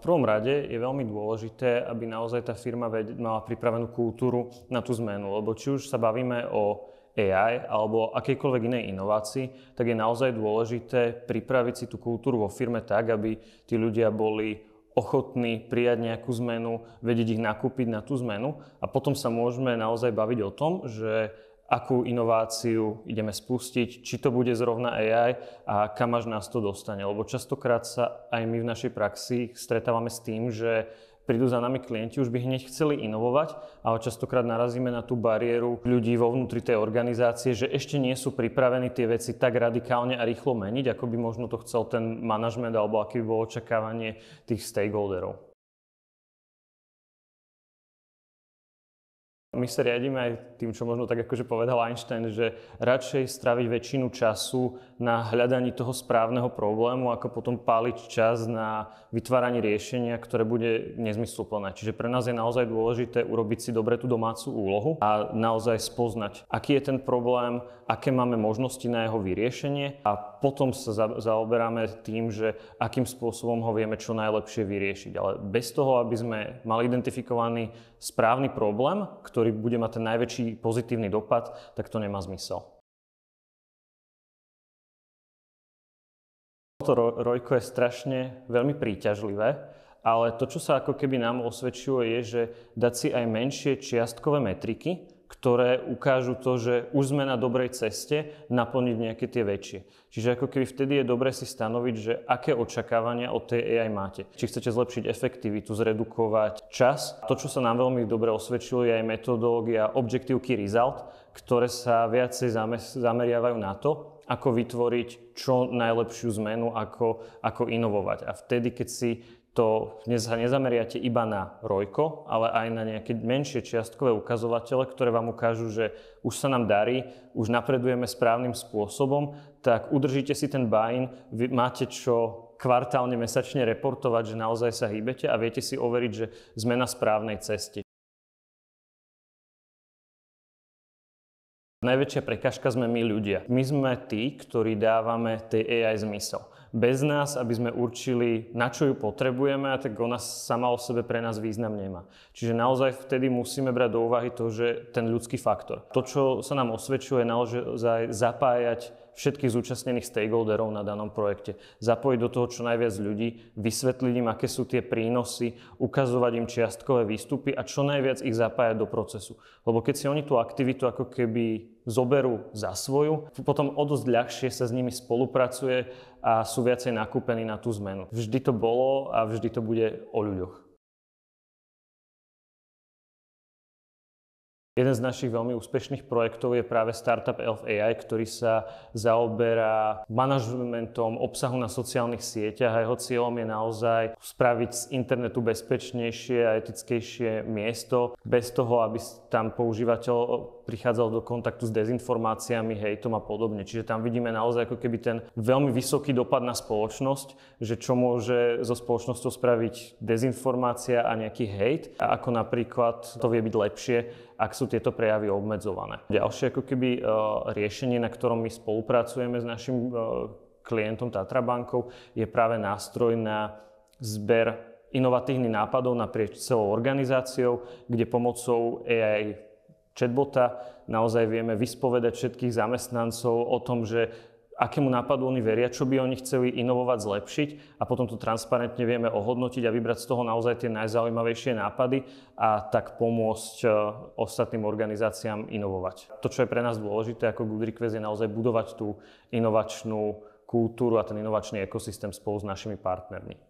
V prvom rade je veľmi dôležité, aby naozaj tá firma mala pripravenú kultúru na tú zmenu, lebo či už sa bavíme o AI alebo akejkoľvek inej inovácii, tak je naozaj dôležité pripraviť si tú kultúru vo firme tak, aby tí ľudia boli ochotní prijať nejakú zmenu, vedieť ich nakúpiť na tú zmenu a potom sa môžeme naozaj baviť o tom, že akú inováciu ideme spustiť, či to bude zrovna AI a kam až nás to dostane. Lebo častokrát sa aj my v našej praxi stretávame s tým, že prídu za nami klienti, už by hneď chceli inovovať, ale častokrát narazíme na tú bariéru ľudí vo vnútri tej organizácie, že ešte nie sú pripravení tie veci tak radikálne a rýchlo meniť, ako by možno to chcel ten manažment alebo aké by bolo očakávanie tých stakeholderov. My sa riadíme aj tým, čo možno tak akože povedal Einstein, že radšej straviť väčšinu času na hľadaní toho správneho problému, ako potom páliť čas na vytváranie riešenia, ktoré bude nezmysluplné. Čiže pre nás je naozaj dôležité urobiť si dobre tú domácu úlohu a naozaj spoznať, aký je ten problém, aké máme možnosti na jeho vyriešenie a potom sa zaoberáme tým, že akým spôsobom ho vieme čo najlepšie vyriešiť. Ale bez toho, aby sme mali identifikovaný správny problém, ktorý bude mať ten najväčší pozitívny dopad, tak to nemá zmysel. To ROIKO je strašne veľmi príťažlivé, ale to, čo sa ako keby nám osvedčilo, je, že dať si aj menšie čiastkové metriky, ktoré ukážu to, že už sme na dobrej ceste naplniť nejaké tie väčšie. Čiže ako keby vtedy je dobre si stanoviť, že aké očakávania od tej AI máte. Či chcete zlepšiť efektivitu, zredukovať čas. To, čo sa nám veľmi dobre osvedčilo, je aj metodológia Objective Key Result, ktoré sa viacej zameriavajú na to, ako vytvoriť čo najlepšiu zmenu, ako inovovať. A vtedy, keď si to nezameriate iba na ROIKO, ale aj na nejaké menšie čiastkové ukazovatele, ktoré vám ukážu, že už sa nám darí, už napredujeme správnym spôsobom, tak udržíte si ten buy-in, vy máte čo kvartálne, mesačne reportovať, že naozaj sa hýbete a viete si overiť, že sme na správnej ceste. Najväčšia prekážka sme my ľudia. My sme tí, ktorí dávame tej AI zmysel. Bez nás, aby sme určili, na čo ju potrebujeme, tak ona sama o sebe pre nás význam nemá. Čiže naozaj vtedy musíme brať do úvahy to, že ten ľudský faktor. To, čo sa nám osvedčuje, naozaj zapájať všetkých zúčastnených stakeholderov na danom projekte. Zapojiť do toho čo najviac ľudí, vysvetliť im, aké sú tie prínosy, ukazovať im čiastkové výstupy a čo najviac ich zapájať do procesu. Lebo keď si oni tú aktivitu ako keby zoberú za svoju, potom o dosť ľahšie sa s nimi spolupracuje a sú viacej nakúpení na tú zmenu. Vždy to bolo a vždy to bude o ľuďoch. Jeden z našich veľmi úspešných projektov je práve Startup Elf AI, ktorý sa zaoberá manažmentom obsahu na sociálnych sieťach a jeho cieľom je naozaj spraviť z internetu bezpečnejšie a etickejšie miesto, bez toho, aby tam používateľ prichádzal do kontaktu s dezinformáciami, hejtom a podobne. Čiže tam vidíme naozaj ako keby ten veľmi vysoký dopad na spoločnosť, že čo môže so spoločnosťou spraviť dezinformácia a nejaký hejt a ako napríklad to vie byť lepšie, ak sú tieto prejavy obmedzované. Ďalšie ako keby riešenie, na ktorom my spolupracujeme s našim klientom Tatra bankou, je práve nástroj na zber inovatívnych nápadov naprieč celou organizáciou, kde pomocou AI chatbota naozaj vieme vyspovedať všetkých zamestnancov o tom, že akému nápadu oni veria, čo by oni chceli inovovať, zlepšiť a potom to transparentne vieme ohodnotiť a vybrať z toho naozaj tie najzaujímavejšie nápady a tak pomôcť ostatným organizáciám inovovať. To, čo je pre nás dôležité ako Good Request, je naozaj budovať tú inovačnú kultúru a ten inovačný ekosystém spolu s našimi partnermi.